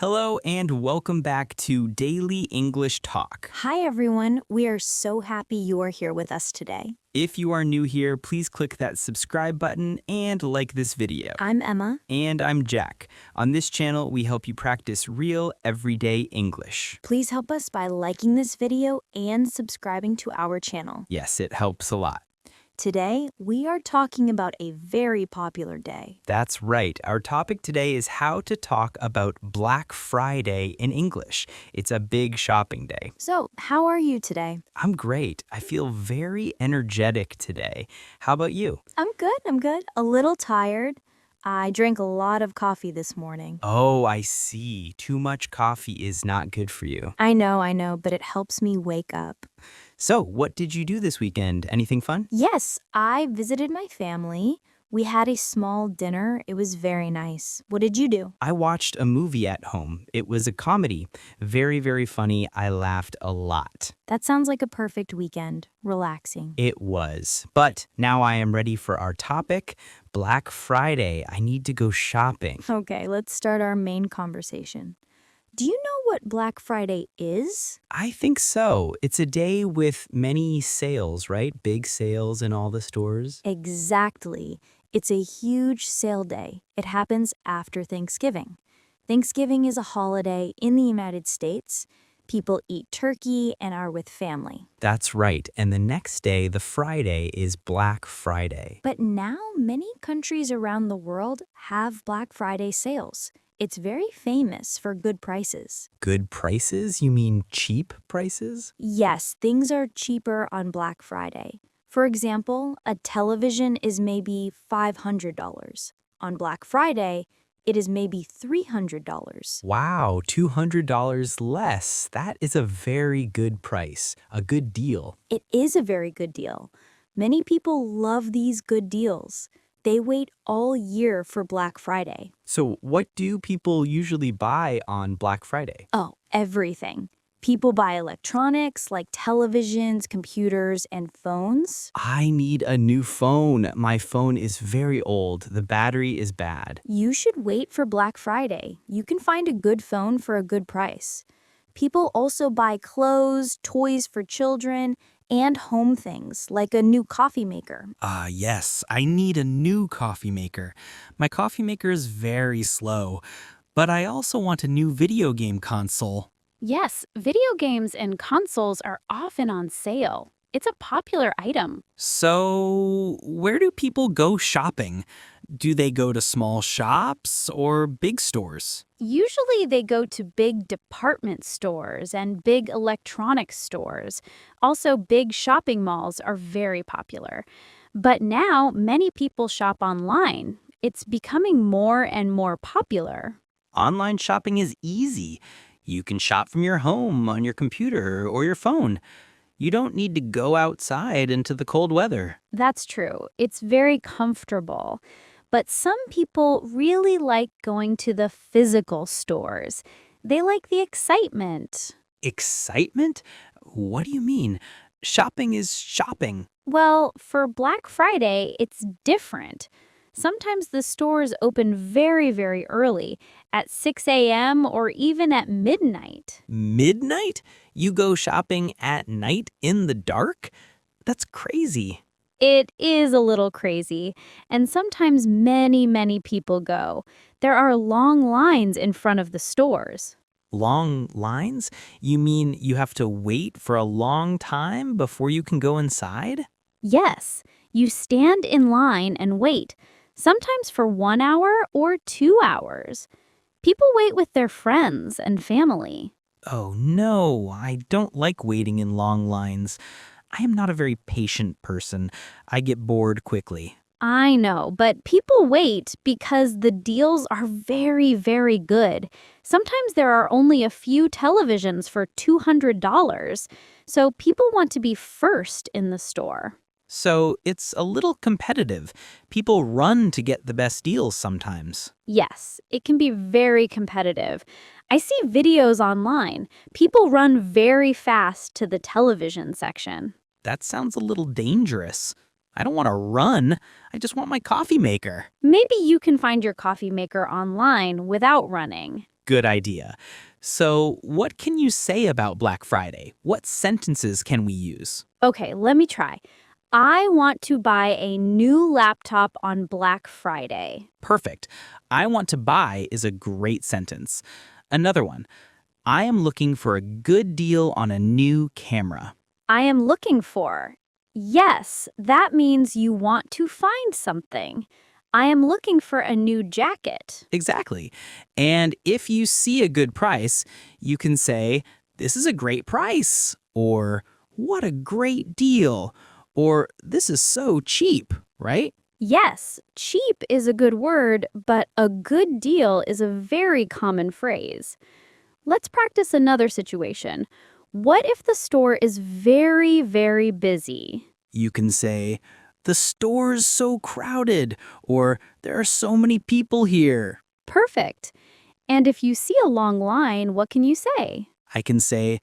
Hello and welcome back to Daily English Talk. Hi, everyone. We are so happy you are here with us today. If you are new here, please click that subscribe button and like this video. I'm Emma. And I'm Jack. On this channel, we help you practice real, everyday English. Please help us by liking this video and subscribing to our channel. Yes, it helps a lot. Today, we are talking about a very popular day. That's right. Our topic today is how to talk about Black Friday in English. It's a big shopping day. So, how are you today? I'm great. I feel very energetic today. How about you? I'm good. A little tired. I drank a lot of coffee this morning. Oh, I see. Too much coffee is not good for you. I know, but it helps me wake up. So, what did you do this weekend? Anything fun? Yes, I visited my family. We had a small dinner. It was very nice. What did you do? I watched a movie at home. It was a comedy. Very, very funny. I laughed a lot. That sounds like a perfect weekend. Relaxing. It was. But now I am ready for our topic, Black Friday. I need to go shopping. Okay, let's start our main conversation. Do you know what Black Friday is? I think so. It's a day with many sales, right? Big sales in all the stores. Exactly. It's a huge sale day. It happens after Thanksgiving. Thanksgiving is a holiday in the United States. People eat turkey and are with family. That's right. And the next day, the Friday, is Black Friday. But now many countries around the world have Black Friday sales. It's very famous for good prices. Good prices? You mean cheap prices? Yes, things are cheaper on Black Friday. For example, a television is maybe $500. On Black Friday, it is maybe $300. Wow, $200 less. That is a very good price, a good deal. It is a very good deal. Many people love these good deals. They wait all year for Black Friday. So what do people usually buy on Black Friday? Oh, everything. People buy electronics like televisions, computers, and phones. I need a new phone. My phone is very old. The battery is bad. You should wait for Black Friday. You can find a good phone for a good price. People also buy clothes, toys for children, and home things like a new coffee maker. Yes, I need a new coffee maker. My coffee maker is very slow, but I also want a new video game console. Yes, video games and consoles are often on sale. It's a popular item. So, where do people go shopping? Do they go to small shops or big stores? Usually they go to big department stores and big electronics stores. Also, big shopping malls are very popular. But now, many people shop online. It's becoming more and more popular. Online shopping is easy. You can shop from your home, on your computer, or your phone. You don't need to go outside into the cold weather. That's true. It's very comfortable. But some people really like going to the physical stores. They like the excitement. Excitement? What do you mean? Shopping is shopping. Well, for Black Friday, it's different. Sometimes the stores open very, very early, at 6 a.m. or even at midnight. Midnight? You go shopping at night in the dark? That's crazy. It is a little crazy, and sometimes many, many people go. There are long lines in front of the stores. Long lines? You mean you have to wait for a long time before you can go inside? Yes, you stand in line and wait, sometimes for 1 hour or 2 hours. People wait with their friends and family. Oh no, I don't like waiting in long lines. I am not a very patient person. I get bored quickly. I know, but people wait because the deals are very, very good. Sometimes there are only a few televisions for $200, so people want to be first in the store. So it's a little competitive. People run to get the best deals sometimes. Yes, it can be very competitive. I see videos online. People run very fast to the television section. That sounds a little dangerous. I don't want to run. I just want my coffee maker. Maybe you can find your coffee maker online without running. Good idea. So, what can you say about Black Friday? What sentences can we use? Okay, let me try. I want to buy a new laptop on Black Friday. Perfect. I want to buy is a great sentence. Another one. I am looking for a good deal on a new camera. I am looking for. Yes, that means you want to find something. I am looking for a new jacket. Exactly. And if you see a good price, you can say, "This is a great price," or "What a great deal," or "This is so cheap," right? Yes, cheap is a good word, but a good deal is a very common phrase. Let's practice another situation. What if the store is very, very busy? You can say, "The store's so crowded," or "There are so many people here." Perfect. And if you see a long line, what can you say? I can say,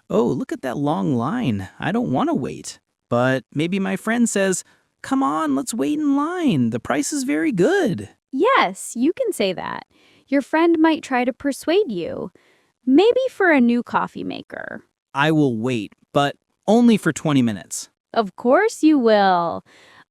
"Oh, look at that long line. I don't want to wait." But maybe my friend says, "Come on, let's wait in line. The price is very good." Yes, you can say that. Your friend might try to persuade you. Maybe for a new coffee maker. I will wait, but only for 20 minutes. Of course you will.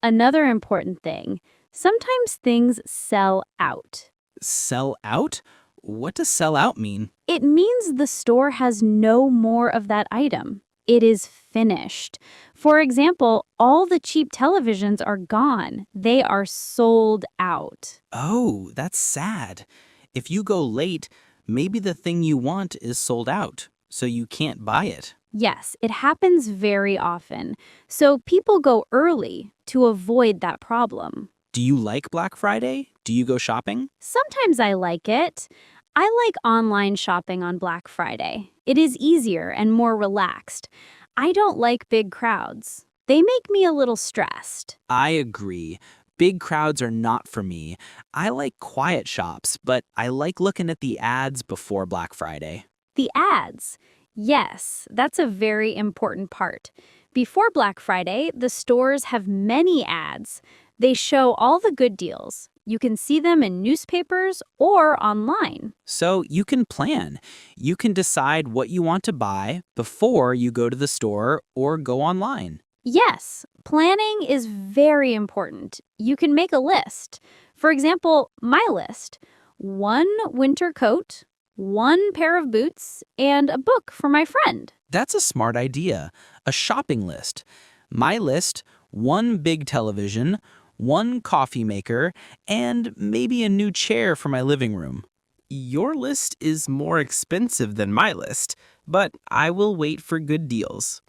Another important thing. Sometimes things sell out. Sell out? What does sell out mean? It means the store has no more of that item. It is finished. For example, all the cheap televisions are gone. They are sold out. Oh, that's sad. If you go late, maybe the thing you want is sold out, so you can't buy it. Yes, it happens very often. So people go early to avoid that problem. Do you like Black Friday? Do you go shopping? Sometimes I like it. I like online shopping on Black Friday. It is easier and more relaxed. I don't like big crowds. They make me a little stressed. I agree. Big crowds are not for me. I like quiet shops, but I like looking at the ads before Black Friday. The ads. Yes, that's a very important part. Before Black Friday, the stores have many ads. They show all the good deals. You can see them in newspapers or online. So you can plan. You can decide what you want to buy before you go to the store or go online. Yes, planning is very important. You can make a list. For example, my list: one winter coat, one pair of boots, and a book for my friend. That's a smart idea. A shopping list. My list: one big television, one coffee maker, and maybe a new chair for my living room. Your list is more expensive than my list, but I will wait for good deals.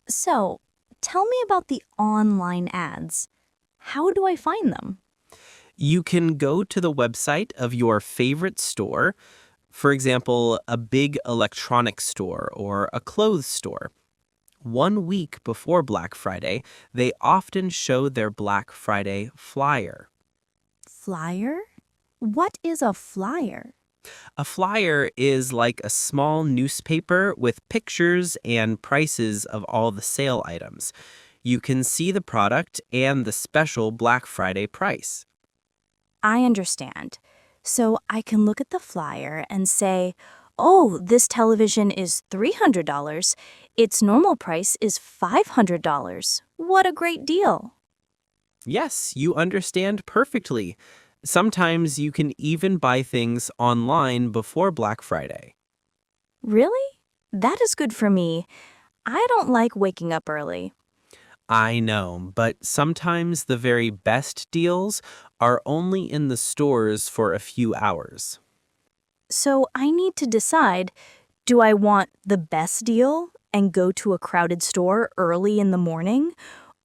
So, tell me about the online ads. How do I find them? You can go to the website of your favorite store, for example, a big electronics store or a clothes store. 1 week before Black Friday, they often show their Black Friday flyer. Flyer? What is a flyer? A flyer is like a small newspaper with pictures and prices of all the sale items. You can see the product and the special Black Friday price. I understand. So I can look at the flyer and say, oh, this television is $300. Its normal price is $500. What a great deal. Yes, you understand perfectly. Sometimes you can even buy things online before Black Friday. Really? That is good for me. I don't like waking up early. I know, but sometimes the very best deals are only in the stores for a few hours. So I need to decide, do I want the best deal and go to a crowded store early in the morning?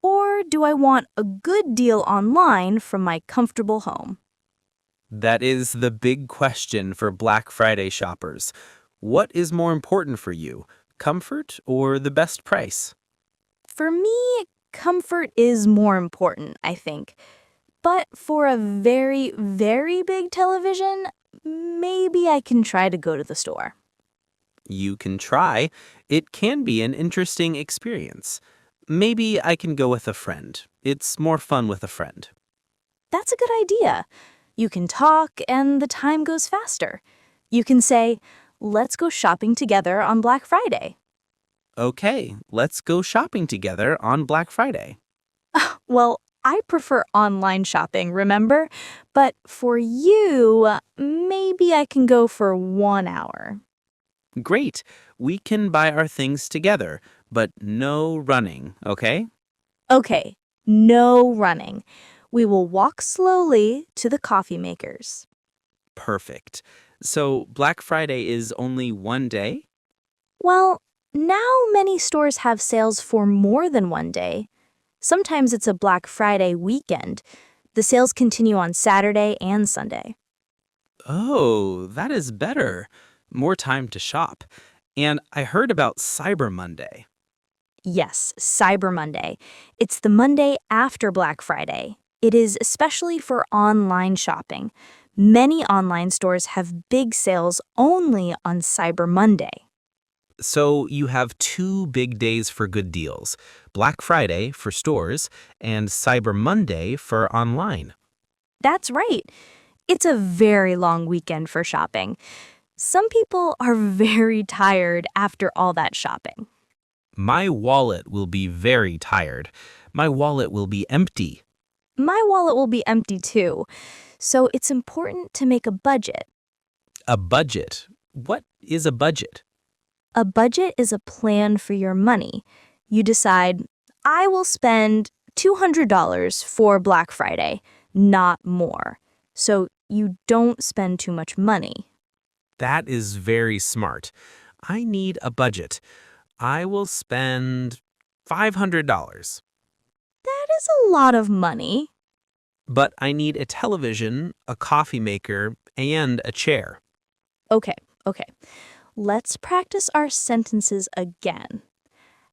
Or do I want a good deal online from my comfortable home? That is the big question for Black Friday shoppers. What is more important for you, comfort or the best price? For me, comfort is more important, I think. But for a very, very big television, maybe I can try to go to the store. You can try. It can be an interesting experience. Maybe I can go with a friend. It's more fun with a friend. That's a good idea. You can talk and the time goes faster. You can say, let's go shopping together on Black Friday. Okay, let's go shopping together on Black Friday. Well, I prefer online shopping, remember? But for you, maybe I can go for 1 hour. Great, we can buy our things together, but no running, okay? Okay, no running. We will walk slowly to the coffee makers. Perfect. So Black Friday is only one day? Well, now many stores have sales for more than one day. Sometimes it's a Black Friday weekend. The sales continue on Saturday and Sunday. Oh, that is better. More time to shop. And I heard about Cyber Monday. Yes, Cyber Monday. It's the Monday after Black Friday. It is especially for online shopping. Many online stores have big sales only on Cyber Monday. So you have two big days for good deals. Black Friday for stores and Cyber Monday for online. That's right. It's a very long weekend for shopping. Some people are very tired after all that shopping. My wallet will be very tired. My wallet will be empty. My wallet will be empty too, so it's important to make a budget. A budget. What is a budget? A budget is a plan for your money. You decide, I will spend $200 for Black Friday, not more. So you don't spend too much money. That is very smart. I need a budget. I will spend $500. That is a lot of money. But I need a television, a coffee maker, and a chair. Okay. Let's practice our sentences again.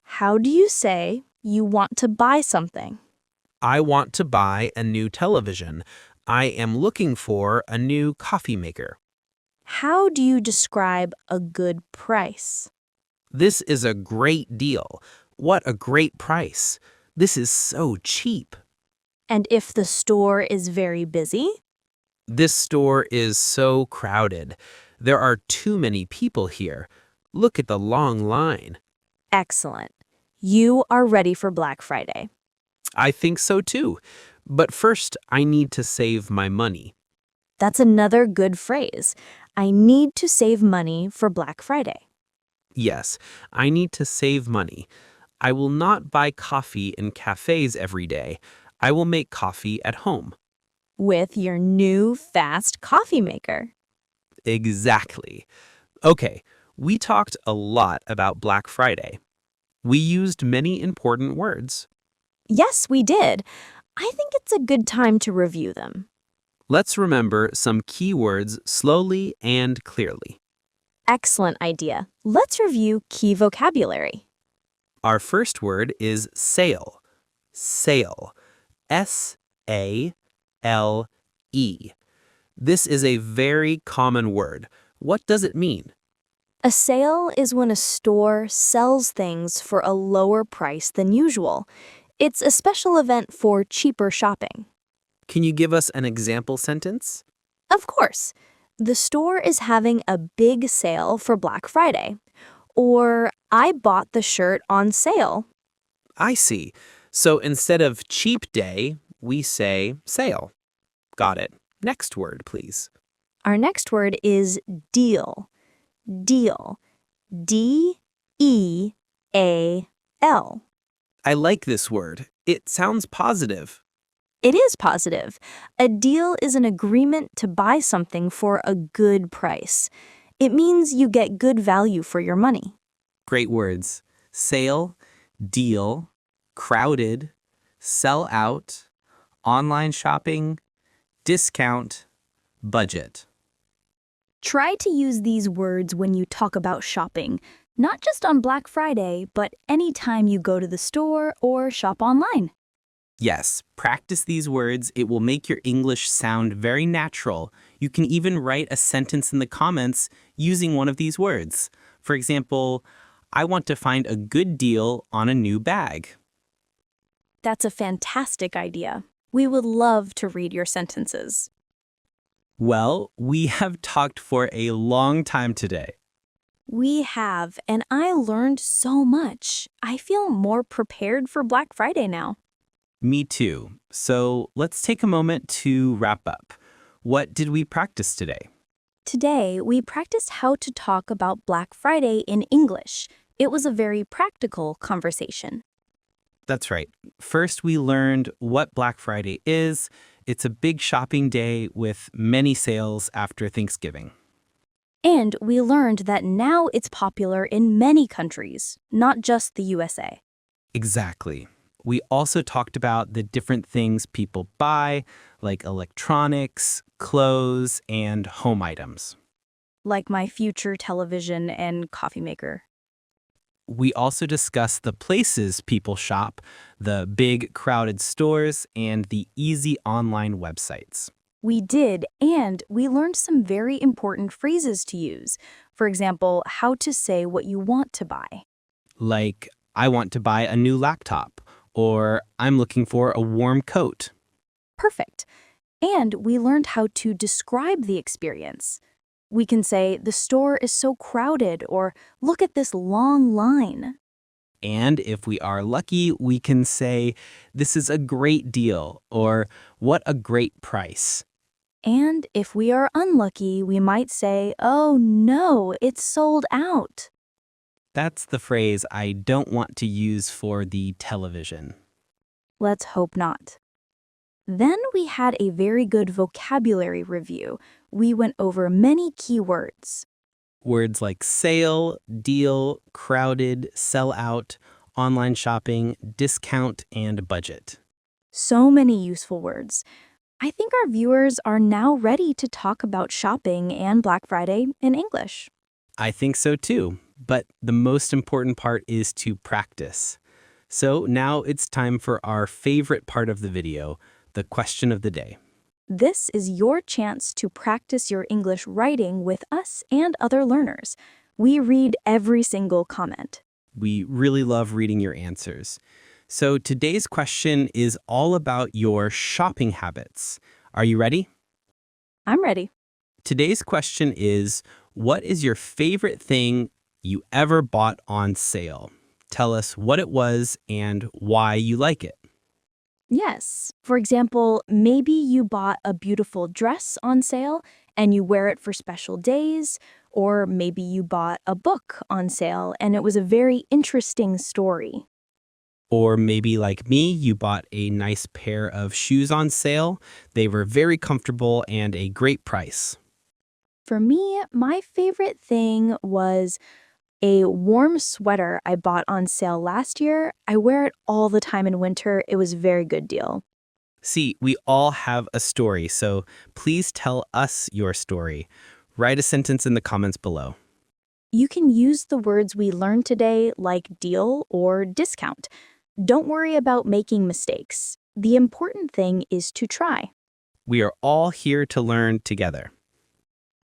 How do you say you want to buy something? I want to buy a new television. I am looking for a new coffee maker. How do you describe a good price? This is a great deal. What a great price. This is so cheap. And if the store is very busy? This store is so crowded. There are too many people here. Look at the long line. Excellent. You are ready for Black Friday. I think so too. But first, I need to save my money. That's another good phrase. I need to save money for Black Friday. Yes, I need to save money. I will not buy coffee in cafes every day. I will make coffee at home. With your new fast coffee maker. Exactly. Okay, we talked a lot about Black Friday. We used many important words. Yes, we did. I think it's a good time to review them. Let's remember some key words slowly and clearly. Excellent idea. Let's review key vocabulary. Our first word is sale. Sale. S-A-L-E. This is a very common word. What does it mean? A sale is when a store sells things for a lower price than usual. It's a special event for cheaper shopping. Can you give us an example sentence? Of course. The store is having a big sale for Black Friday. Or, I bought the shirt on sale. I see. So instead of cheap day, we say sale. Got it. Next word, please. Our next word is deal. Deal. D-E-A-L. I like this word. It sounds positive. It is positive. A deal is an agreement to buy something for a good price. It means you get good value for your money. Great words. Sale, deal, crowded, sell out, online shopping, discount, budget. Try to use these words when you talk about shopping, not just on Black Friday, but anytime you go to the store or shop online. Yes, practice these words. It will make your English sound very natural. You can even write a sentence in the comments using one of these words. For example, I want to find a good deal on a new bag. That's a fantastic idea. We would love to read your sentences. Well, we have talked for a long time today. We have, and I learned so much. I feel more prepared for Black Friday now. Me too. So let's take a moment to wrap up. What did we practice today? Today, we practiced how to talk about Black Friday in English. It was a very practical conversation. That's right. First, we learned what Black Friday is. It's a big shopping day with many sales after Thanksgiving. And we learned that now it's popular in many countries, not just the USA. Exactly. We also talked about the different things people buy, like electronics, clothes, and home items. Like my future television and coffee maker. We also discussed the places people shop, the big crowded stores, and the easy online websites. We did, and we learned some very important phrases to use. For example, how to say what you want to buy. Like, I want to buy a new laptop, or I'm looking for a warm coat. Perfect. And we learned how to describe the experience. We can say, the store is so crowded, or look at this long line. And if we are lucky, we can say, this is a great deal, or what a great price. And if we are unlucky, we might say, oh no, it's sold out. That's the phrase I don't want to use for the television. Let's hope not. Then we had a very good vocabulary review. We went over many key words. Words like sale, deal, crowded, sell out, online shopping, discount, and budget. So many useful words. I think our viewers are now ready to talk about shopping and Black Friday in English. I think so too, but the most important part is to practice. So now it's time for our favorite part of the video, the question of the day. This is your chance to practice your English writing with us and other learners. We read every single comment. We really love reading your answers. So today's question is all about your shopping habits. Are you ready? I'm ready. Today's question is, what is your favorite thing you ever bought on sale? Tell us what it was and why you like it. Yes. For example, maybe you bought a beautiful dress on sale and you wear it for special days, or maybe you bought a book on sale and it was a very interesting story. Or maybe like me, you bought a nice pair of shoes on sale. They were very comfortable and a great price. For me, my favorite thing was a warm sweater I bought on sale last year. I wear it all the time in winter. It was a very good deal. See, we all have a story, so please tell us your story. Write a sentence in the comments below. You can use the words we learned today like deal or discount. Don't worry about making mistakes. The important thing is to try. We are all here to learn together.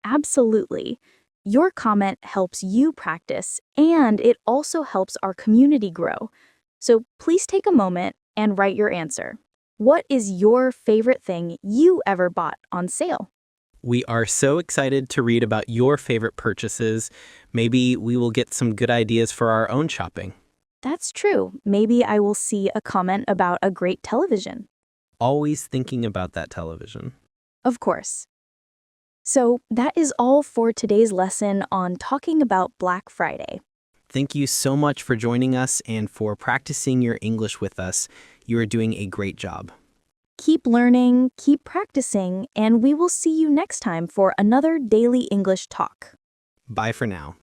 Absolutely. Your comment helps you practice, and it also helps our community grow. So please take a moment and write your answer. What is your favorite thing you ever bought on sale? We are so excited to read about your favorite purchases. Maybe we will get some good ideas for our own shopping. That's true. Maybe I will see a comment about a great television. Always thinking about that television. Of course. So that is all for today's lesson on talking about Black Friday. Thank you so much for joining us and for practicing your English with us. You are doing a great job. Keep learning, keep practicing, and we will see you next time for another Daily English Talk. Bye for now.